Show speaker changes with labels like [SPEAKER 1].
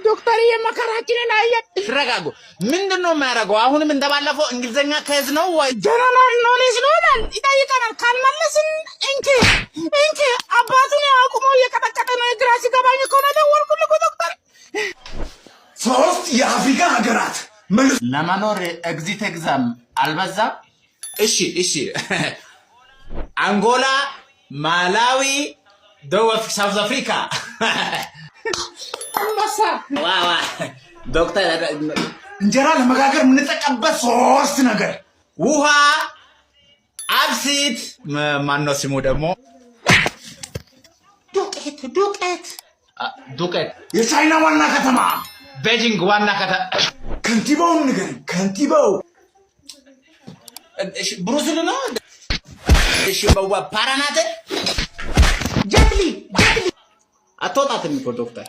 [SPEAKER 1] ዶክተር የመከራችንን አየ
[SPEAKER 2] ረጋጉ ምንድነው የሚያደርገው አሁንም እንደባለፈው እንግሊዘኛ ከዝ ነው ወይ
[SPEAKER 1] ጀነራል ኖሌጅ ነው ማለት ይጠይቀናል ካልመለስን እንኪ አባቱን ያቁሞ የቀጠቀጠ ነው ግራ ሲገባኝ እኮ ነው ደወልኩልህ ዶክተር
[SPEAKER 3] ሶስት የአፍሪካ ሀገራት
[SPEAKER 2] ለመኖር ኤግዚት ኤግዛም አልበዛ እሺ አንጎላ ማላዊ ደቡብ ሳውዝ አፍሪካ ዋው ዶክተር
[SPEAKER 3] እንጀራ ለመጋገር የምንጠቀምበት ሶስት ነገር
[SPEAKER 2] ውሃ አብሲት ማነው ስሙ ደግሞ ዱቄት
[SPEAKER 3] የቻይና ዋና ከተማ
[SPEAKER 2] ቤጂንግ ዋና ከተማ
[SPEAKER 3] ከንቲባውን ንገረኝ ከንቲባው
[SPEAKER 2] እሺ ብሩስሊ ነው እሺ ፓራናት ጀትሊ አትወጣትም እኮ ዶክተር